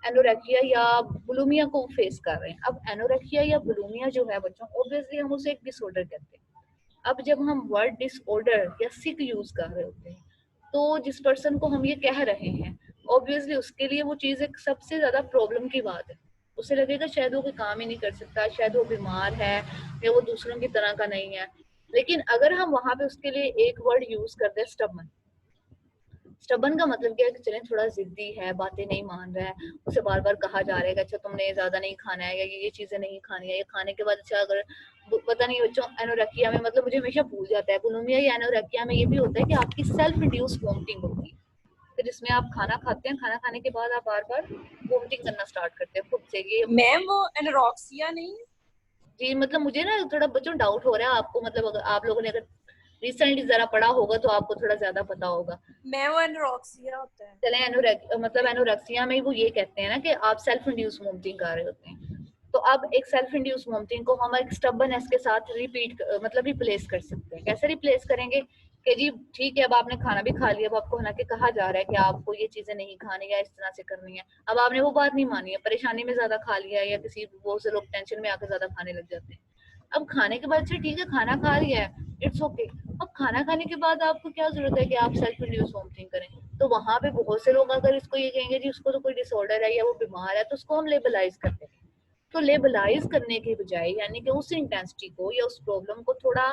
एनोरेक्सिया या बुलिमिया को फेस कर रहे हैं। अब एनोरेक्सिया या बुलिमिया जो है बच्चों, ऑब्वियसली हम उसे एक डिसऑर्डर कहते हैं। अब जब हम वर्ड डिसऑर्डर या सिक यूज कर रहे होते हैं, तो जिस पर्सन को हम ये कह रहे हैं, ऑब्वियसली उसके लिए वो चीज एक सबसे ज्यादा प्रॉब्लम की बात है। उसे लगेगा शायद वो कोई काम ही नहीं कर सकता, शायद वो बीमार है, या वो दूसरों की तरह का नहीं है। लेकिन अगर हम वहां पे उसके लिए एक वर्ड यूज करते हैं स्टबन, स्टबन का मतलब क्या है कि चलें थोड़ा जिद्दी है, बातें नहीं मान रहा है, उसे बार बार कहा जा रहा है कि अच्छा तुमने ज्यादा नहीं खाना है, या ये चीजें नहीं खानी है, या खाने के बाद अच्छा अगर पता नहीं बच्चों एनोरेक्सिया में मतलब मुझे हमेशा भूल जाता है, बुलिमिया या एनोरेक्सिया में ये भी होता है कि आपकी सेल्फ इंड्यूस वॉमिटिंग होती है, फिर जिसमें आप खाना खाते हैं, खाना खाने के बाद आप बार बार वॉमिटिंग करना स्टार्ट करते हैं खुद से। ये मैम वो एनोरेक्सिया नहीं? जी मतलब मुझे ना थोड़ा बच्चों डाउट हो रहा है आपको, मतलब अगर आप लोगों ने अगर रिसेंटली जरा पढ़ा होगा तो आपको थोड़ा ज्यादा पता होगा। मैम वो एनोरेक्सिया होता है। चले मतलब एनोरेक्सिया में वो ये कहते हैं ना कि आप सेल्फ इंड्यूस वॉमिटिंग कर रहे होते हैं। तो अब एक सेल्फ इंड्यूस वॉमिटिंग को हम एक स्टबनेस के साथ मतलब रिप्लेस कर सकते हैं। कैसे रिप्लेस करेंगे कि जी ठीक है अब आपने खाना भी खा लिया, अब आपको ना कि कहा जा रहा है कि आपको ये चीजें नहीं खानी या इस तरह से करनी है, अब आपने वो बात नहीं मानी है, परेशानी में ज्यादा खा लिया है, या किसी बहुत से लोग टेंशन में आकर ज्यादा खाने लग जाते हैं। अब खाने के बाद से ठीक है खाना खा लिया है, इट्स ओके। अब खाना खाने के बाद आपको क्या जरूरत है कि आप सेल्फ इंड्यूस वॉमिटिंग करें? तो वहां पे बहुत से लोग अगर इसको ये कहेंगे जी उसको तो कोई डिसऑर्डर है या वो बीमार है, तो उसको हम लेबलाइज कर देंगे। तो लेबलाइज करने के बजाय यानी कि उस इंटेंसिटी को या उस प्रॉब्लम को थोड़ा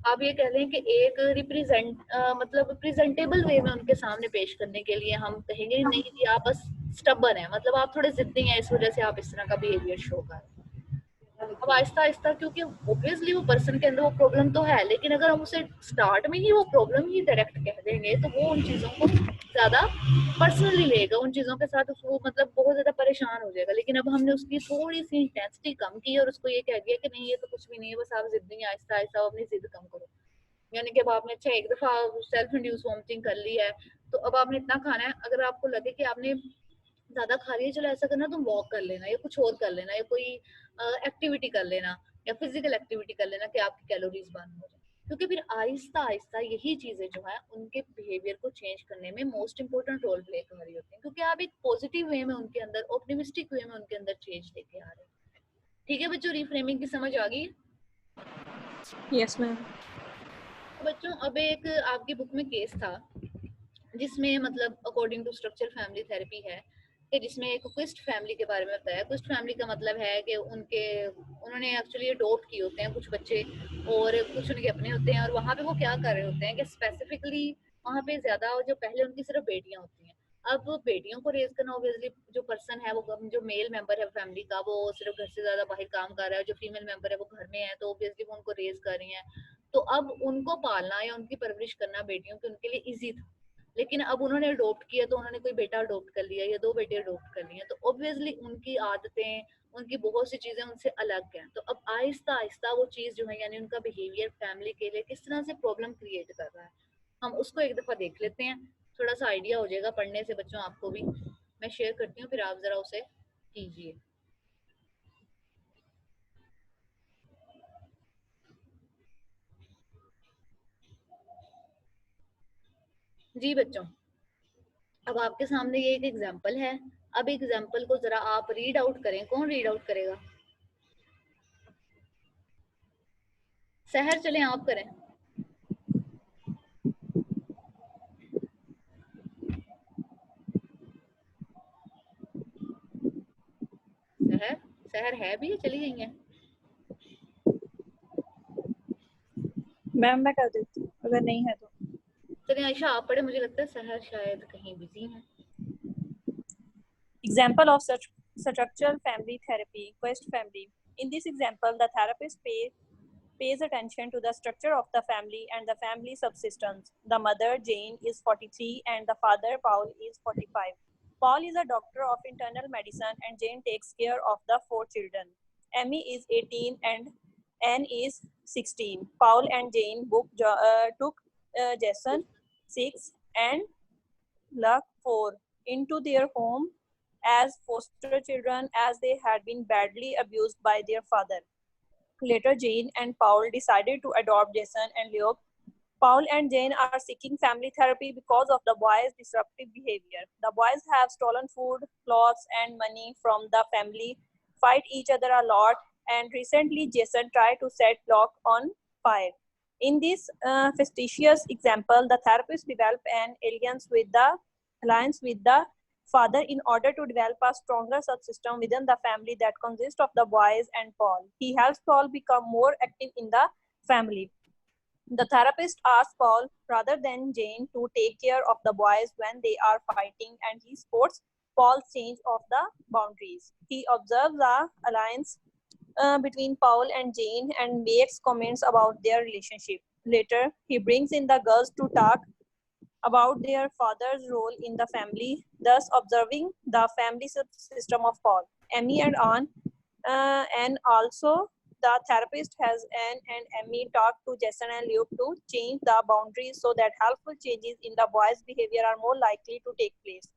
आप ये कह लें कि एक मतलब प्रेजेंटेबल वे में उनके सामने पेश करने के लिए हम कहेंगे नहीं जी आप बस स्टबर्न है, मतलब आप थोड़े जिद्दी हैं, इस वजह से आप इस तरह का बिहेवियर शो कर रहे हैं। अब आहिस्ता आहिस्ता, क्योंकि ऑब्वियसली वो पर्सन के अंदर वो प्रॉब्लम तो है, लेकिन अगर हम उसे स्टार्ट में ही वो प्रॉब्लम ही डायरेक्ट कह देंगे तो वो उन चीज़ों को ज़्यादा पर्सनली लेगा, उन चीज़ों के साथ वो मतलब बहुत ज़्यादा परेशान हो जाएगा। लेकिन अब हमने उसकी थोड़ी सी इंटेंसिटी कम की और उसको ये कह दिया कि नहीं ये तो कुछ भी नहीं है, बस आप जिद नहीं, आहिस्ता आहिस्ता अपनी जिद कम करो। यानी कि अब आपने अच्छा एक दफ़ा सेल्फ इंड्यूस वॉमिटिंग कर ली है, तो अब आपने इतना खाना है, अगर आपको लगे कि आपने ज़्यादा खा रही है, चलो ऐसा करना तुम वॉक कर लेना या कुछ और कर लेना या कोई एक्टिविटी कर लेना या फिजिकल एक्टिविटी कर लेना कि आपकी कैलोरीज बर्न हो जाए। क्योंकि फिर आहिस्ता आहिस्ता यही चीज़ें जो है उनके बिहेवियर को चेंज करने में मोस्ट इंपॉर्टेंट रोल प्ले कर रही होती हैं, क्योंकि आप एक पॉजिटिव वे में उनके अंदर, ऑप्टिमिस्टिक वे में उनके अंदर चेंज लेके आ रहे हैं। ठीक है बच्चों, रिफ्रेमिंग की समझ आ गई? Yes ma'am. तो बच्चों अब एक आपकी बुक में केस था जिसमें मतलब according to structure family therapy है कि जिसमें एक क्विस्ट फैमिली के बारे में बताया। क्विस्ट फैमिली का मतलब है कि उन्होंने एक्चुअली अडॉप्ट किए होते हैं कुछ बच्चे और कुछ उनके अपने होते हैं, और वहाँ पे वो क्या कर रहे होते हैं कि स्पेसिफिकली वहाँ पे ज्यादा जो पहले उनकी सिर्फ बेटियां होती हैं। अब बेटियों को रेज करना ऑब्वियसली जो पर्सन है, वो जो मेल मेंबर है फैमिली का, वो सिर्फ घर से ज्यादा बाहर काम कर रहा है, जो फीमेल मेंबर है वो घर में है, तो ऑब्वियसली वो उनको रेज कर रही हैं। तो अब उनको पालना या उनकी परवरिश करना बेटियों के उनके लिए इजी था। लेकिन अब उन्होंने अडॉप्ट किया, तो उन्होंने कोई बेटा अडॉप्ट कर लिया या दो बेटे अडॉप्ट कर लिए, तो ऑब्वियसली उनकी आदतें, उनकी बहुत सी चीजें उनसे अलग हैं। तो अब आहिस्ता आहिस्ता वो चीज जो है यानी उनका बिहेवियर फैमिली के लिए किस तरह से प्रॉब्लम क्रिएट कर रहा है, हम उसको एक दफा देख लेते हैं। थोड़ा सा आइडिया हो जाएगा पढ़ने से बच्चों, आपको भी मैं शेयर करती हूँ, फिर आप जरा उसे कीजिए। जी बच्चों, अब आपके सामने ये एक एग्जाम्पल है। अब एग्जाम्पल को जरा आप रीड आउट करें। कौन रीड आउट करेगा? सहर चलें आप करें। सहर, सहर है भी, चली गई है? मैम मैं कर देती हूँ अगर नहीं है तो। चलिए आयशा आप पढ़े, मुझे लगता है सहर शायद कहीं बिजी है। Example of such structural family therapy, Quest family. In this example, the therapist pays attention to the structure of the family and the family subsistence. The mother, Jane, is 43 and the father, Paul, is 45. Paul is a doctor of internal medicine and Jane takes care of the 4 children. Amy is 18 and Anne is 16. Paul and Jane took Jason, 6, and Luck, 4, into their home as foster children as they had been badly abused by their father. Later, Jane and Paul decided to adopt Jason and Luke. Paul and Jane are seeking family therapy because of the boys' disruptive behavior. The boys have stolen food, clothes, and money from the family, fight each other a lot, and recently Jason tried to set Locke on fire. In this facetious example, the therapist developed an alliance with the father in order to develop a stronger subsystem within the family that consists of the boys and Paul. He helps Paul become more active in the family. The therapist asks Paul, rather than Jane, to take care of the boys when they are fighting, and he supports Paul's change of the boundaries. He observes the alliance between Paul and Jane and makes comments about their relationship. Later, he brings in the girls to talk about their father's role in the family, thus observing the family system of Paul. Emmy and Anne, and also the therapist has Anne and Emmy talk to Jason and Luke to change the boundaries so that helpful changes in the boys' behavior are more likely to take place.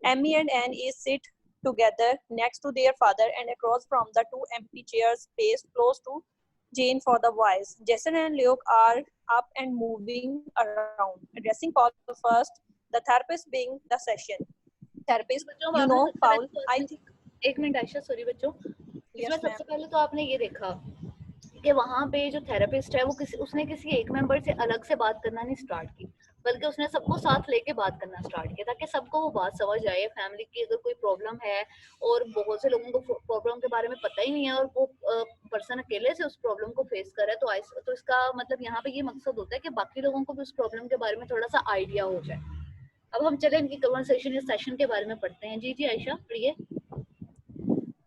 Emmy and Anne is sit together next to their father and across from the two empty chairs spaced close to Jane for the boys. Jason and Luke are up and moving around. Addressing Paul first, the therapist being the session. Therapist, you know, Paul, I think. एक minute Ayesha, sorry बच्चों, इसमें Yes, सबसे पहले तो आपने ये देखा कि वहाँ पे जो थेरेपिस्ट है वो उसने किसी एक मेंबर से अलग से बात करना नहीं स्टार्ट की। बल्कि उसने सबको साथ लेके बात करना स्टार्ट किया ताकि सबको वो बात समझ आए। फैमिली की अगर कोई प्रॉब्लम है और बहुत से लोगों को प्रॉब्लम के बारे में पता ही नहीं है और वो पर्सन अकेले से उस प्रॉब्लम को फेस कर रहा है, तो इसका मतलब यहाँ पे ये मकसद होता है कि बाकी लोगों को भी उस प्रॉब्लम के बारे में थोड़ा सा आइडिया हो जाए। अब हम चले इनकी कन्वर्सेशन या सेशन के बारे में पढ़ते हैं। जी जी आयशा पढ़िए।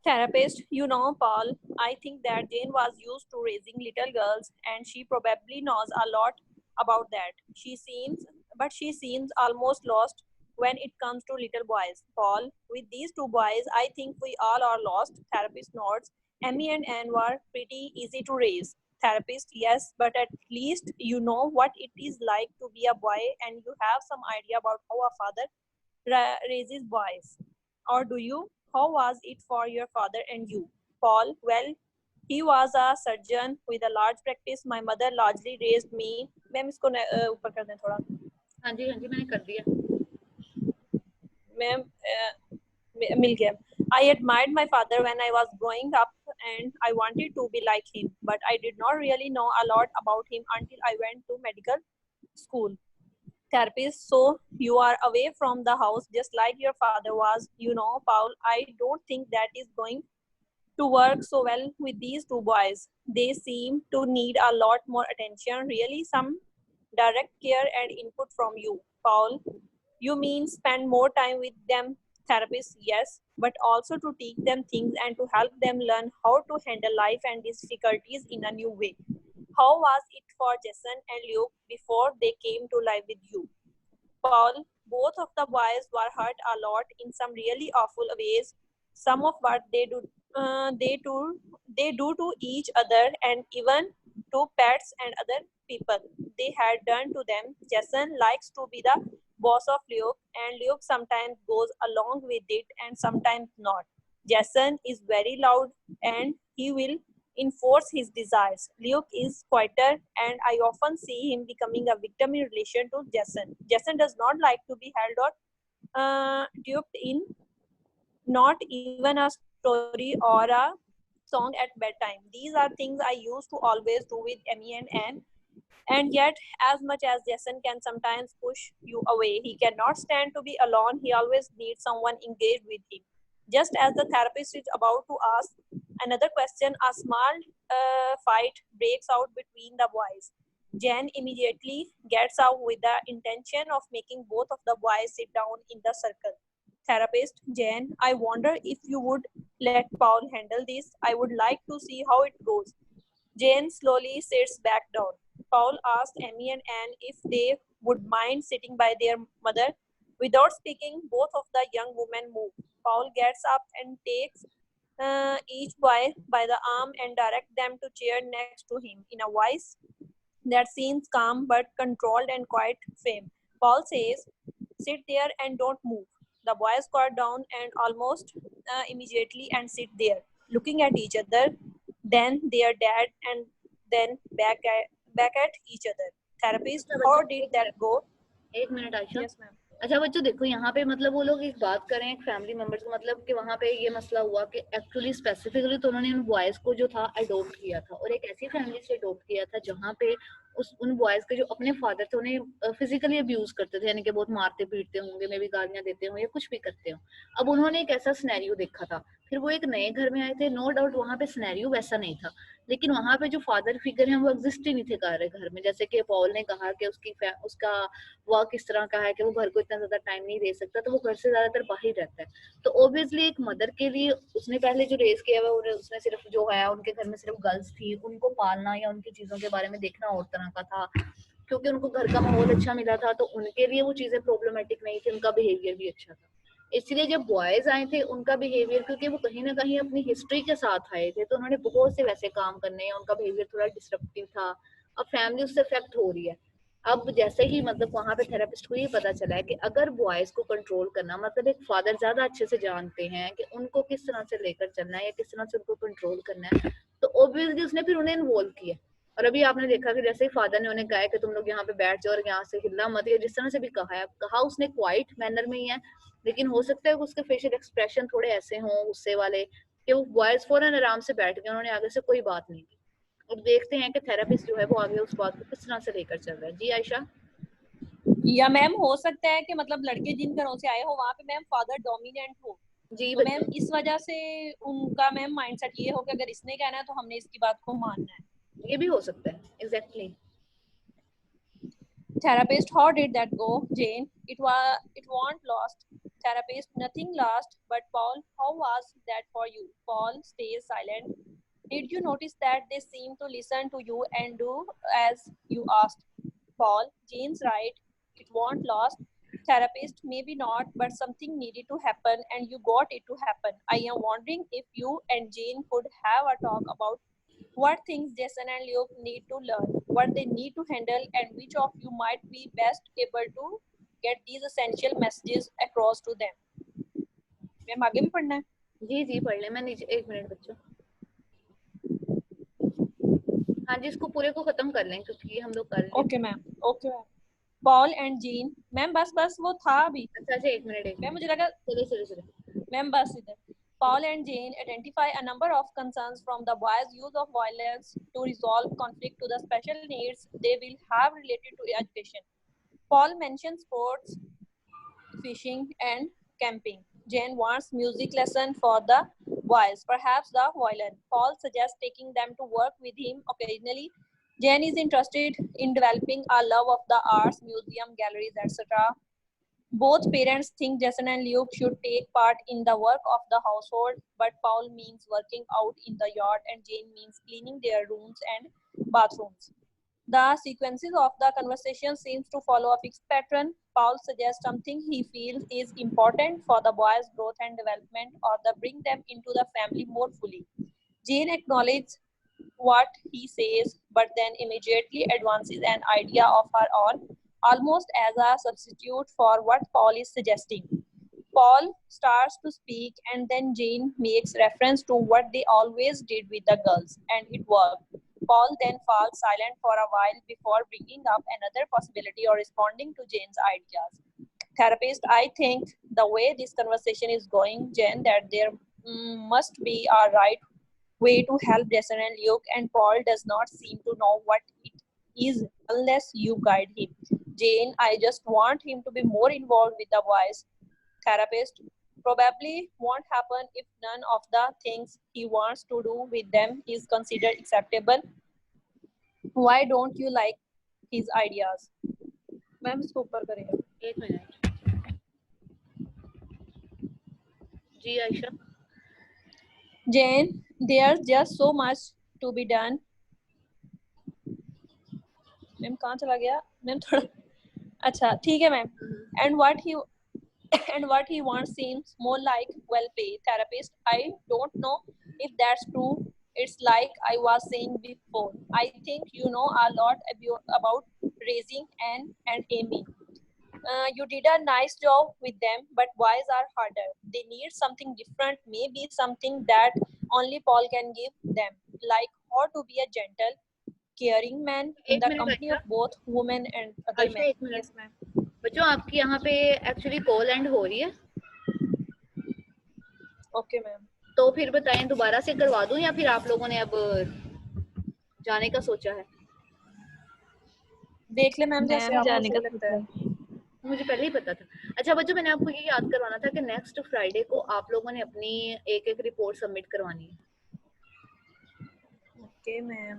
Therapist, you know, Paul, I think that Jane was used to raising little girls and she probably knows a lot about that. She seems almost lost when it comes to little boys. Paul, with these two boys, I think we all are lost. Therapist nods. Emmy and Anne were pretty easy to raise. Therapist, yes, but at least you know what it is like to be a boy and you have some idea about how a father raises boys. Or do you? How was it for your father and you? Paul, well, he was a surgeon with a large practice. My mother largely raised me. Ma'am इसको ऊपर कर दें थोड़ा. हाँ जी मैंने कर दिया. Ma'am मिल गया. I admired my father when I was growing up and I wanted to be like him, but I did not really know a lot about him until I went to medical school. Therapist, so you are away from the house just like your father was. You know, Paul, I don't think that is going to work so well with these two boys. They seem to need a lot more attention, really some direct care and input from you. Paul, you mean spend more time with them? Therapist, yes, but also to teach them things and to help them learn how to handle life and difficulties in a new way. How was it for Jason and Luke before they came to live with you? Paul, both of the boys were hurt a lot in some really awful ways. Some of what they do to each other and even to pets and other people. They had done to them. Jason likes to be the boss of Luke, and Luke sometimes goes along with it and sometimes not. Jason is very loud and he will enforce his desires. Luke is quieter, and I often see him becoming a victim in relation to Jason. Jason does not like to be held or duped in, not even a story or a song at bedtime. These are things I used to always do with Emmy and Anne. And yet, as much as Jason can sometimes push you away, he cannot stand to be alone. He always needs someone engaged with him. Just as the therapist is about to ask another question, a small fight breaks out between the boys. Jen immediately gets out with the intention of making both of the boys sit down in the circle. Therapist, Jen, I wonder if you would let Paul handle this. I would like to see how it goes. Jane slowly sits back down. Paul asks Emmy and Anne if they would mind sitting by their mother. Without speaking, both of the young women move. Paul gets up and takes each boy by the arm and directs them to chair next to him in a voice that seems calm but controlled and quite firm. Paul says, sit there and don't move. The boys squat down and almost immediately and sit there, looking at each other, then their dad, and then back at each other. Therapist, how did that go? एक minute Ayesha. Yes, ma'am. अच्छा बच्चों देखो यहाँ पे मतलब वो लोग एक बात करें एक फैमिली मेंबर्स को, मतलब कि वहाँ पे ये मसला हुआ कि एक्चुअली स्पेसिफिकली तो उन्होंने उन बॉयज को जो था अडॉप्ट किया था और एक ऐसी फैमिली से अडॉप्ट किया था जहाँ पे उन बॉयज के जो अपने फादर थे उन्हें फिजिकली अब्यूज करते थे, यानी कि बहुत मारते पीटते होंगे, मे भी गालियां देते होंगे या कुछ भी करते हो. अब उन्होंने एक ऐसा सिनेरियो देखा था, फिर वो एक नए घर में आए थे. नो डाउट वहाँ पे सिनेरियो वैसा नहीं था, लेकिन वहाँ पे जो फादर फिगर है वो एग्जिस्ट ही नहीं थे घर में. जैसे कि पॉल ने कहा कि उसका वर्क इस तरह का है कि वो घर को इतना ज्यादा टाइम नहीं दे सकता, तो वो घर से ज्यादातर बाहर रहता है. तो ऑब्वियसली एक मदर के लिए उसने पहले जो रेस किया हुआ उसने सिर्फ जो है उनके घर में सिर्फ गर्ल्स थी, उनको पालना या उनकी चीजों के बारे में देखना और तरह का था, क्योंकि उनको घर का माहौल अच्छा मिला था, तो उनके लिए वो चीजें प्रॉब्लमेटिक नहीं थी, उनका बिहेवियर भी अच्छा था. इसलिए जब बॉयज आए थे उनका बिहेवियर, क्योंकि वो कहीं ना कहीं अपनी हिस्ट्री के साथ आए थे, तो उन्होंने बहुत से वैसे काम करने या उनका बिहेवियर थोड़ा डिस्ट्रप्टिव था. अब फैमिली उससे इफेक्ट हो रही है. अब जैसे ही मतलब वहां पे थेरेपिस्ट को ये पता चला है कि अगर बॉयज को कंट्रोल करना, मतलब एक फादर ज्यादा अच्छे से जानते हैं कि उनको किस तरह से लेकर चलना है या किस तरह से उनको कंट्रोल करना है, तो ऑब्वियसली उसने फिर उन्हें इन्वॉल्व किया. और अभी आपने देखा कि जैसे ही फादर ने उन्हें कहा है कि तुम लोग यहाँ पे बैठ जाओ और यहाँ से हिलना मत, या जिस तरह से भी कहा है, कहा उसने क्वाइट मैनर में ही है, लेकिन हो सकता है कि उसके फेशियल एक्सप्रेशन थोड़े ऐसे हों गुस्से वाले कि वो बॉयज फौरन आराम से बैठ गए, उन्होंने आगे से कोई बात नहीं की. अब देखते हैं कि थेरेपिस्ट जो है वो आगे उस बात को किस तरह से लेकर चल रहा है. जी आयशा. या मैम हो सकता है कि मतलब लड़के जिन घरों से आए हो वहाँ पे मैम फादर डोमिनेंट हो, जी तो मैम बच्चों, इस वजह से उनका मैम माइंडसेट ये हो कि अगर इसने कहना है तो हमने इसकी बात को मानना है। ये भी हो सकता है, exactly. Therapist, how did that go, Jane? It won't lost. Therapist, nothing lost. But Paul, how was that for you? Paul stays silent. Did you notice that they seem to listen to you and do as you asked? Paul, Jane's right. It won't last. Therapist, maybe not, but something needed to happen and you got it to happen. I am wondering if you and Jane could have a talk about what things Jason and Luke need to learn, what they need to handle, and which of you might be best able to get these essential messages across to them. Ma'am आगे भी पढ़ना है? जी जी पढ़ ले, मैं नीचे, एक minute बच्चों। हाँ जी, इसको पूरे को खत्म कर लें क्योंकि हम लोग कर लें। Okay ma'am, okay ma'am. Paul and gene, ma'am बस वो था अभी। अच्छा, एक मिनट मैम मुझे लगा चलो। मैम बस इधर। Paul and Jane identify a number of concerns from the boys' use of violence to resolve conflict to the special needs they will have related to education. Paul mentions sports, fishing, and camping. Jane wants music lesson for the boys, perhaps the violin. Paul suggests taking them to work with him occasionally. Jane is interested in developing a love of the arts, museum, galleries, etc. Both parents think Jason and Luke should take part in the work of the household, but Paul means working out in the yard and Jane means cleaning their rooms and bathrooms. The sequences of the conversation seems to follow a fixed pattern. Paul suggests something he feels is important for the boys' growth and development or the bring them into the family more fully. Jane acknowledges what he says, but then immediately advances an idea of her own, almost as a substitute for what Paul is suggesting. Paul starts to speak, and then Jane makes reference to what they always did with the girls, and it worked. Paul then falls silent for a while before bringing up another possibility or responding to Jane's ideas. Therapist, I think the way this conversation is going, Jane, that there must be a right way to help Jason and Luke, and Paul does not seem to know what it is unless you guide him. Jane, I just want him to be more involved with the boys. Therapist, probably won't happen if none of the things he wants to do with them is considered acceptable. Why don't you like his ideas? Ma'am इसको ऊपर करेगा। एक minute जी Ayesha. Jane, there's just so much to be done. Ma'am कहाँ चला गया? Ma'am थोड़ा अच्छा ठीक है ma'am. And what he wants seems more like well-paid therapist. I don't know if that's true. It's like I was saying before. I think you know a lot about raising Anne and Amy. You did a nice job with them, but boys are harder. They need something different, maybe something that only Paul can give them, like how to be a gentle, caring man in the company of both women and other men. Yes, ma'am. बच्चों आपकी यहाँ पे actually call and हो रही है। Okay ma'am. तो फिर बताएं, दोबारा से करवा दूं या फिर आप लोगों ने अब जाने का सोचा है? देख ले मैम, जैसे आपको जाने का लगता है। मुझे पहले ही पता था। अच्छा बच्चों, मैंने आपको ये याद करवाना था कि नेक्स्ट फ्राइडे को आप लोगों ने अपनी एक रिपोर्ट सबमिट करवानी है। Okay ma'am.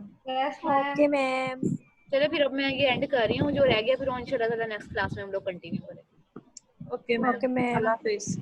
Okay ma'am. चलिए फिर अब मैं ये एंड कर रही हूँ, जो रह गया फिर इंशाल्लाह ताला नेक्स्ट क्लास में हम लोग कंटिन्यू करेंगे। Okay ma'am. अल्लाह हाफिज़।